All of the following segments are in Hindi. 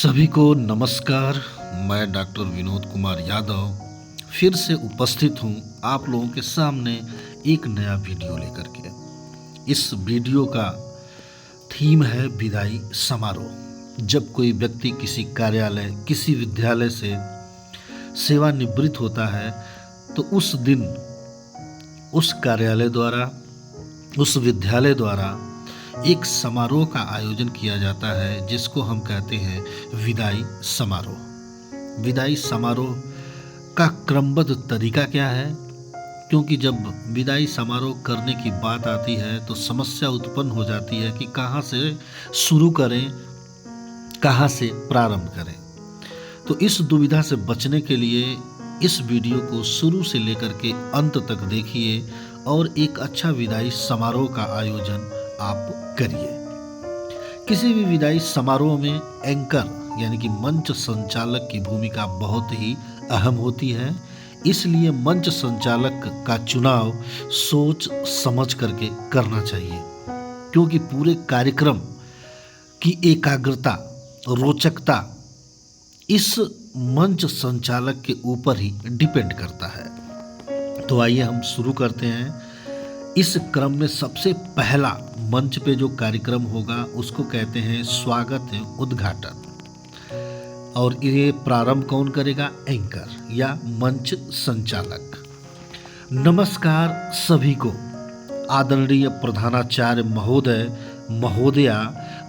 सभी को नमस्कार। मैं डॉक्टर विनोद कुमार यादव फिर से उपस्थित हूँ आप लोगों के सामने एक नया वीडियो लेकर के। इस वीडियो का थीम है विदाई समारोह। जब कोई व्यक्ति किसी कार्यालय किसी विद्यालय से सेवानिवृत्त होता है तो उस दिन उस कार्यालय द्वारा उस विद्यालय द्वारा एक समारोह का आयोजन किया जाता है जिसको हम कहते हैं विदाई समारोह। विदाई समारोह का क्रमबद्ध तरीका क्या है, क्योंकि जब विदाई समारोह करने की बात आती है तो समस्या उत्पन्न हो जाती है कि कहाँ से शुरू करें, कहाँ से प्रारंभ करें। तो इस दुविधा से बचने के लिए इस वीडियो को शुरू से लेकर के अंत तक देखिए और एक अच्छा विदाई समारोह का आयोजन आप करिए। किसी भी विदाई समारोह में एंकर यानी कि मंच संचालक की भूमिका बहुत ही अहम होती है। इसलिए मंच संचालक का चुनाव सोच समझ करके करना चाहिए, क्योंकि पूरे कार्यक्रम की एकाग्रता रोचकता इस मंच संचालक के ऊपर ही डिपेंड करता है। तो आइए हम शुरू करते हैं। इस क्रम में सबसे पहला मंच पे जो कार्यक्रम होगा उसको कहते हैं स्वागत एवं उद्घाटन, और ये प्रारंभ कौन करेगा? एंकर या मंच संचालक। नमस्कार सभी को। आदरणीय प्रधानाचार्य महोदय महोदया,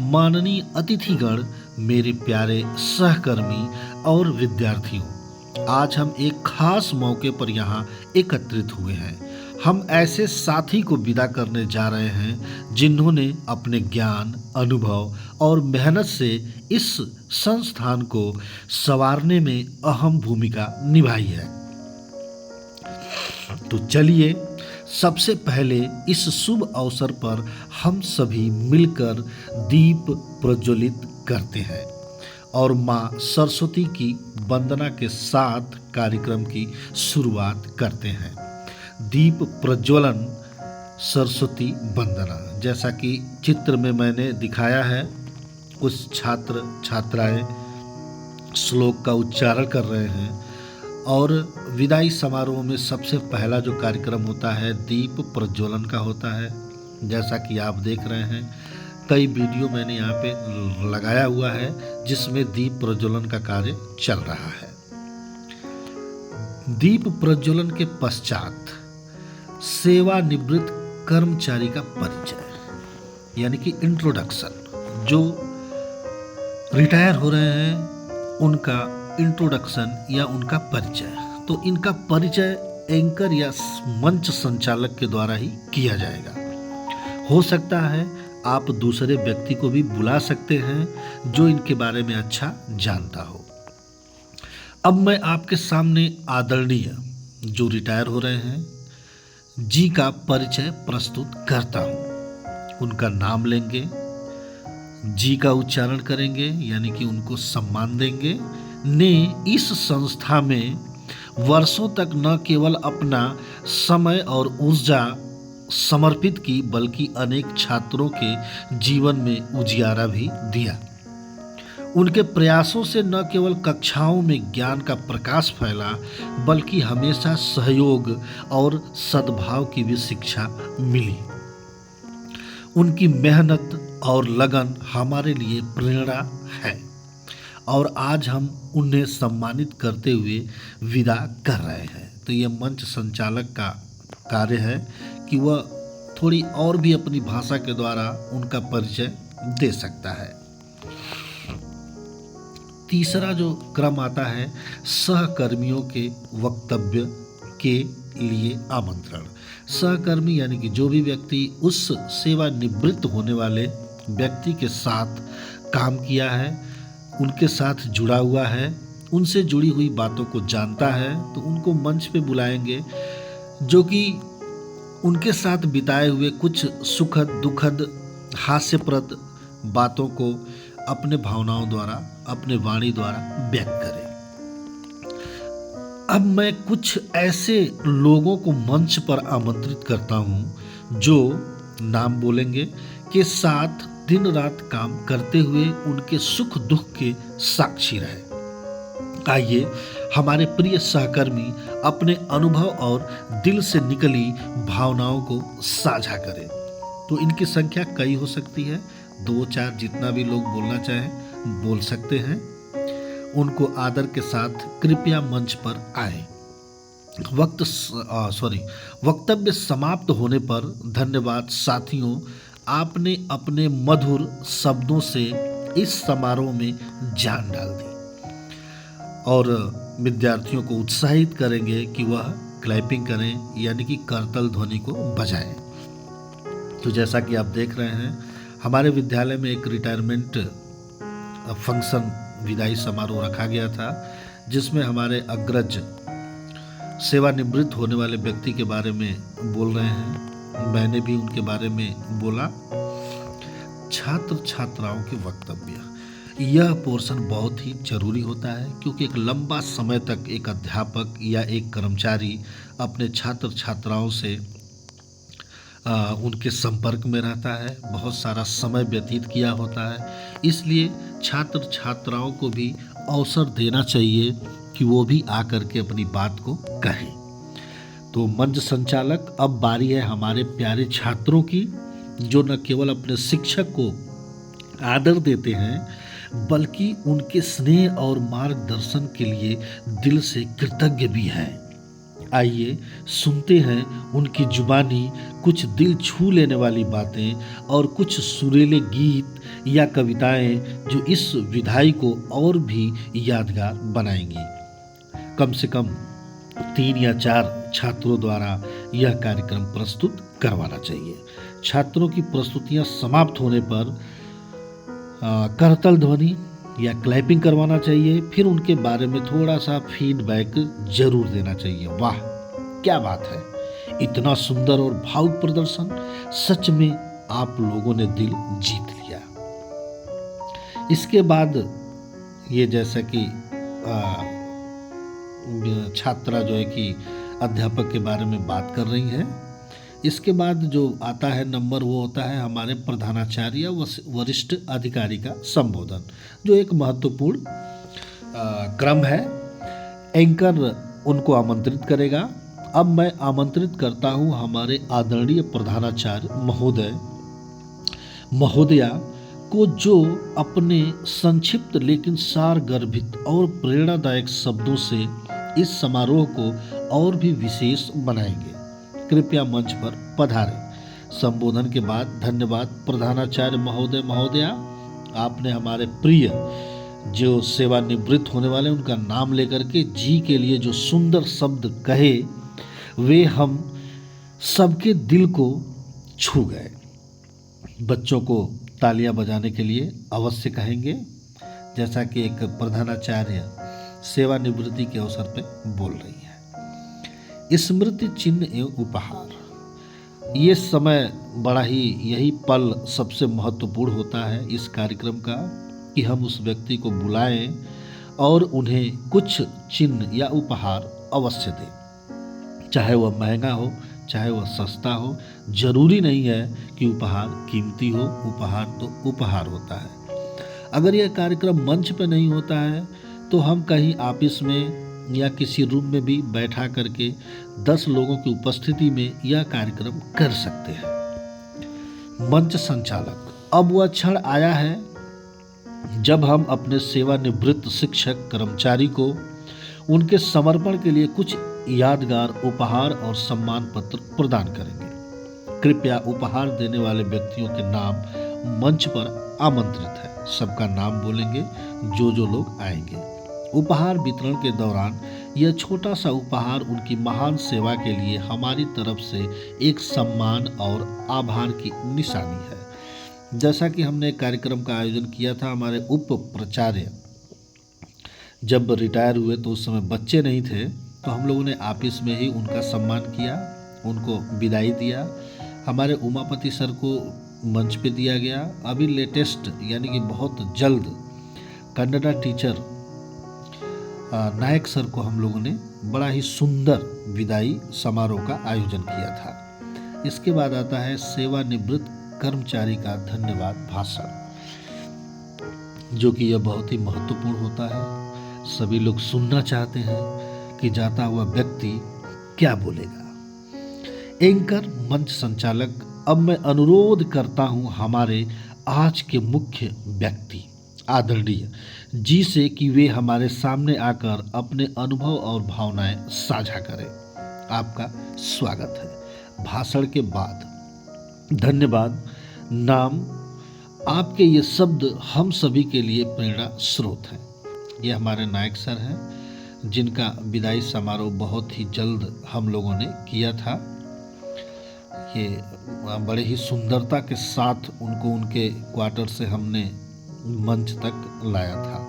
माननीय अतिथिगण, मेरे प्यारे सहकर्मी और विद्यार्थियों, आज हम एक खास मौके पर यहाँ एकत्रित हुए हैं। हम ऐसे साथी को विदा करने जा रहे हैं जिन्होंने अपने ज्ञान, अनुभव और मेहनत से इस संस्थान को संवारने में अहम भूमिका निभाई है। तो चलिए सबसे पहले इस शुभ अवसर पर हम सभी मिलकर दीप प्रज्वलित करते हैं और माँ सरस्वती की वंदना के साथ कार्यक्रम की शुरुआत करते हैं। दीप प्रज्वलन, सरस्वती वंदना, जैसा कि चित्र में मैंने दिखाया है। कुछ छात्र छात्राएं श्लोक का उच्चारण कर रहे हैं और विदाई समारोह में सबसे पहला जो कार्यक्रम होता है दीप प्रज्वलन का होता है। जैसा कि आप देख रहे हैं, कई वीडियो मैंने यहाँ पे लगाया हुआ है जिसमें दीप प्रज्वलन का कार्य चल रहा है। दीप प्रज्वलन के पश्चात सेवानिवृत्त कर्मचारी का परिचय यानी कि इंट्रोडक्शन। जो रिटायर हो रहे हैं उनका इंट्रोडक्शन या उनका परिचय। तो इनका परिचय एंकर या मंच संचालक के द्वारा ही किया जाएगा। हो सकता है आप दूसरे व्यक्ति को भी बुला सकते हैं जो इनके बारे में अच्छा जानता हो। अब मैं आपके सामने आदरणीय जो रिटायर हो रहे हैं जी का परिचय प्रस्तुत करता हूँ। उनका नाम लेंगे, जी का उच्चारण करेंगे यानी कि उनको सम्मान देंगे। ने इस संस्था में वर्षों तक न केवल अपना समय और ऊर्जा समर्पित की बल्कि अनेक छात्रों के जीवन में उजियारा भी दिया। उनके प्रयासों से न केवल कक्षाओं में ज्ञान का प्रकाश फैला बल्कि हमेशा सहयोग और सद्भाव की भी शिक्षा मिली। उनकी मेहनत और लगन हमारे लिए प्रेरणा है और आज हम उन्हें सम्मानित करते हुए विदा कर रहे हैं। तो ये मंच संचालक का कार्य है कि वह थोड़ी और भी अपनी भाषा के द्वारा उनका परिचय दे सकता है। तीसरा जो क्रम आता है सहकर्मियों के वक्तव्य के लिए आमंत्रण। सहकर्मी यानी कि जो भी व्यक्ति उस सेवानिवृत्त होने वाले व्यक्ति के साथ काम किया है, उनके साथ जुड़ा हुआ है, उनसे जुड़ी हुई बातों को जानता है, तो उनको मंच पे बुलाएंगे जो कि उनके साथ बिताए हुए कुछ सुखद दुखद हास्यप्रद बातों को अपने भावनाओं द्वारा अपने वाणी द्वारा व्यक्त करें। अब मैं कुछ ऐसे लोगों को मंच पर आमंत्रित करता हूं जो नाम बोलेंगे के साथ दिन रात काम करते हुए उनके सुख दुख के साक्षी रहे। आइए हमारे प्रिय सहकर्मी अपने अनुभव और दिल से निकली भावनाओं को साझा करें। तो इनकी संख्या कई हो सकती है, 2-4 जितना भी लोग बोलना चाहें बोल सकते हैं। उनको आदर के साथ कृपया मंच पर आए। वक्तव्य समाप्त होने पर धन्यवाद साथियों, आपने अपने मधुर शब्दों से इस समारोह में जान डाल दी और विद्यार्थियों को उत्साहित करेंगे कि वह क्लैपिंग करें, यानी कि करतल ध्वनि को बजाएं। तो जैसा कि आप देख रहे हैं, हमारे विद्यालय में एक रिटायरमेंट फंक्शन विदाई समारोह रखा गया था, जिसमें हमारे अग्रज सेवानिवृत्त होने वाले व्यक्ति के बारे में बोल रहे हैं। मैंने भी उनके बारे में बोला। छात्र छात्राओं के वक्तव्य, यह पोर्शन बहुत ही जरूरी होता है, क्योंकि एक लंबा समय तक एक अध्यापक या एक कर्मचारी अपने छात्र छात्राओं से उनके संपर्क में रहता है, बहुत सारा समय व्यतीत किया होता है। इसलिए छात्र छात्राओं को भी अवसर देना चाहिए कि वो भी आकर के अपनी बात को कहें। तो मंच संचालक, अब बारी है हमारे प्यारे छात्रों की, जो न केवल अपने शिक्षक को आदर देते हैं बल्कि उनके स्नेह और मार्गदर्शन के लिए दिल से कृतज्ञ भी हैं। आइए सुनते हैं उनकी जुबानी कुछ दिल छू लेने वाली बातें और कुछ सुरीले गीत या कविताएं जो इस विदाई को और भी यादगार बनाएंगी। कम से कम 3 या 4 छात्रों द्वारा यह कार्यक्रम प्रस्तुत करवाना चाहिए। छात्रों की प्रस्तुतियां समाप्त होने पर करतल ध्वनि या क्लैपिंग करवाना चाहिए, फिर उनके बारे में थोड़ा सा फीडबैक जरूर देना चाहिए। वाह क्या बात है, इतना सुंदर और भावुक प्रदर्शन, सच में आप लोगों ने दिल जीत लिया। इसके बाद ये जैसा कि छात्रा जो है कि अध्यापक के बारे में बात कर रही है, इसके बाद जो आता है नंबर वो होता है हमारे प्रधानाचार्य या वरिष्ठ अधिकारी का संबोधन, जो एक महत्वपूर्ण क्रम है। एंकर उनको आमंत्रित करेगा। अब मैं आमंत्रित करता हूं हमारे आदरणीय प्रधानाचार्य महोदया को, जो अपने संक्षिप्त लेकिन सारगर्भित और प्रेरणादायक शब्दों से इस समारोह को और भी विशेष बनाएंगे। कृपया मंच पर पधारें। संबोधन के बाद धन्यवाद प्रधानाचार्य महोदय महोदया, आपने हमारे प्रिय जो सेवानिवृत्त होने वाले उनका नाम लेकर के जी के लिए जो सुंदर शब्द कहे, वे हम सबके दिल को छू गए। बच्चों को तालियां बजाने के लिए अवश्य कहेंगे, जैसा कि एक प्रधानाचार्य सेवानिवृत्ति के अवसर पर बोल रही है। स्मृति चिन्ह एवं उपहार, ये समय बड़ा ही, यही पल सबसे महत्वपूर्ण होता है इस कार्यक्रम का, कि हम उस व्यक्ति को बुलाएं और उन्हें कुछ चिन्ह या उपहार अवश्य दें। चाहे वह महंगा हो, चाहे वह सस्ता हो, जरूरी नहीं है कि उपहार कीमती हो। उपहार तो उपहार होता है। अगर यह कार्यक्रम मंच पर नहीं होता है तो हम कहीं ऑफिस में या किसी रूम में भी बैठा करके 10 लोगों की उपस्थिति में यह कार्यक्रम कर सकते हैं। मंच संचालक, अब वह क्षण आया है जब हम अपने सेवानिवृत्त शिक्षक कर्मचारी को उनके समर्पण के लिए कुछ यादगार उपहार और सम्मान पत्र प्रदान करेंगे। कृपया उपहार देने वाले व्यक्तियों के नाम मंच पर आमंत्रित है। सबका नाम बोलेंगे जो लोग आएंगे। उपहार वितरण के दौरान यह छोटा सा उपहार उनकी महान सेवा के लिए हमारी तरफ से एक सम्मान और आभार की निशानी है। जैसा कि हमने एक कार्यक्रम का आयोजन किया था, हमारे उप प्राचार्य जब रिटायर हुए तो उस समय बच्चे नहीं थे, तो हम लोगों ने ऑफिस में ही उनका सम्मान किया, उनको विदाई दिया। हमारे उमापति सर को मंच पे दिया गया। अभी लेटेस्ट यानी कि बहुत जल्द कन्नड़ा टीचर नायक सर को हम लोगों ने बड़ा ही सुंदर विदाई समारोह का आयोजन किया था। इसके बाद आता है सेवानिवृत्त कर्मचारी का धन्यवाद भाषण, जो कि यह बहुत ही महत्वपूर्ण होता है। सभी लोग सुनना चाहते हैं कि जाता हुआ व्यक्ति क्या बोलेगा। एंकर, मंच संचालक, अब मैं अनुरोध करता हूं हमारे आज के मुख्य व्यक्ति आदरणीय जी से कि वे हमारे सामने आकर अपने अनुभव और भावनाएं साझा करें। आपका स्वागत है। भाषण के बाद धन्यवाद। नाम, आपके ये शब्द हम सभी के लिए प्रेरणा स्रोत हैं। ये हमारे नायक सर हैं, जिनका विदाई समारोह बहुत ही जल्द हम लोगों ने किया था। ये बड़े ही सुंदरता के साथ उनको उनके क्वार्टर से हमने मंच तक लाया था।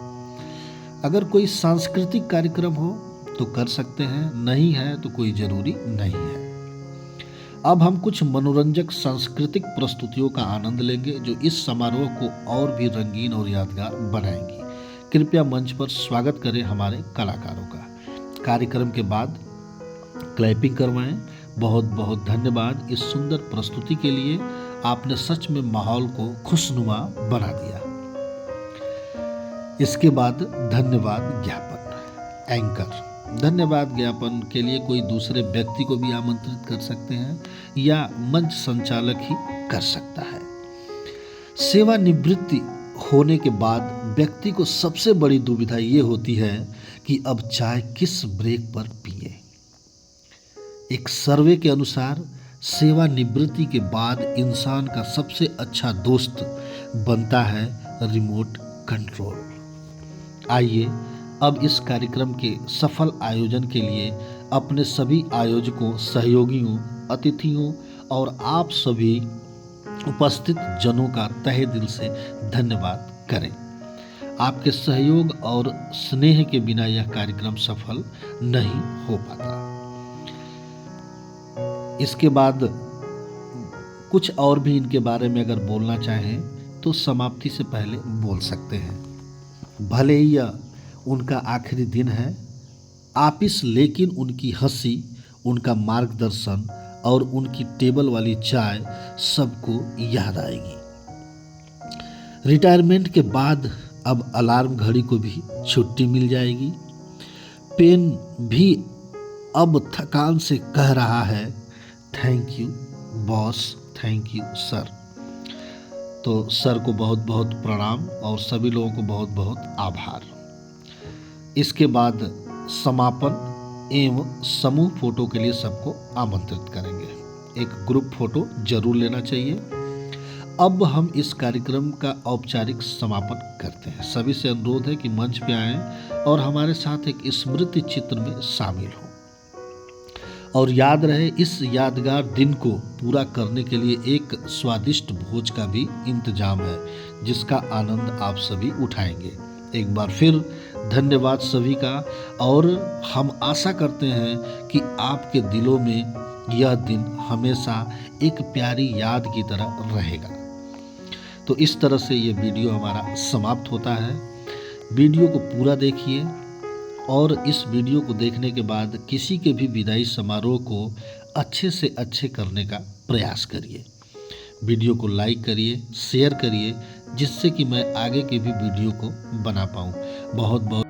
अगर कोई सांस्कृतिक कार्यक्रम हो तो कर सकते हैं, नहीं है तो कोई जरूरी नहीं है। अब हम कुछ मनोरंजक सांस्कृतिक प्रस्तुतियों का आनंद लेंगे, जो इस समारोह को और भी रंगीन और यादगार बनाएंगी। कृपया मंच पर स्वागत करें हमारे कलाकारों का। कार्यक्रम के बाद क्लैपिंग करवाएं। बहुत बहुत धन्यवाद इस सुंदर प्रस्तुति के लिए। आपने सच में माहौल को खुशनुमा बना दिया। इसके बाद धन्यवाद ज्ञापन। एंकर, धन्यवाद ज्ञापन के लिए कोई दूसरे व्यक्ति को भी आमंत्रित कर सकते हैं या मंच संचालक ही कर सकता है। सेवानिवृत्ति होने के बाद व्यक्ति को सबसे बड़ी दुविधा ये होती है कि अब चाय किस ब्रेक पर पिए। एक सर्वे के अनुसार सेवानिवृत्ति के बाद इंसान का सबसे अच्छा दोस्त बनता है रिमोट कंट्रोल। आइए अब इस कार्यक्रम के सफल आयोजन के लिए अपने सभी आयोजकों, सहयोगियों, अतिथियों और आप सभी उपस्थित जनों का तहे दिल से धन्यवाद करें। आपके सहयोग और स्नेह के बिना यह कार्यक्रम सफल नहीं हो पाता। इसके बाद कुछ और भी इनके बारे में अगर बोलना चाहें तो समाप्ति से पहले बोल सकते हैं। भले ही यह उनका आखिरी दिन है आपिस, लेकिन उनकी हंसी, उनका मार्गदर्शन और उनकी टेबल वाली चाय सबको याद आएगी। रिटायरमेंट के बाद अब अलार्म घड़ी को भी छुट्टी मिल जाएगी। पेन भी अब थकान से कह रहा है thank you boss, thank you sir. तो सर को बहुत बहुत प्रणाम और सभी लोगों को बहुत बहुत आभार। इसके बाद समापन एवं समूह फोटो के लिए सबको आमंत्रित करेंगे। एक ग्रुप फोटो जरूर लेना चाहिए। अब हम इस कार्यक्रम का औपचारिक समापन करते हैं। सभी से अनुरोध है कि मंच पे आएं और हमारे साथ एक स्मृति चित्र में शामिल हों। और याद रहे, इस यादगार दिन को पूरा करने के लिए एक स्वादिष्ट भोज का भी इंतजाम है, जिसका आनंद आप सभी उठाएंगे। एक बार फिर धन्यवाद सभी का, और हम आशा करते हैं कि आपके दिलों में यह दिन हमेशा एक प्यारी याद की तरह रहेगा। तो इस तरह से ये वीडियो हमारा समाप्त होता है। वीडियो को पूरा देखिए और इस वीडियो को देखने के बाद किसी के भी विदाई समारोह को अच्छे से अच्छे करने का प्रयास करिए। वीडियो को लाइक करिए, शेयर करिए, जिससे कि मैं आगे के भी वीडियो को बना पाऊँ। बहुत बहुत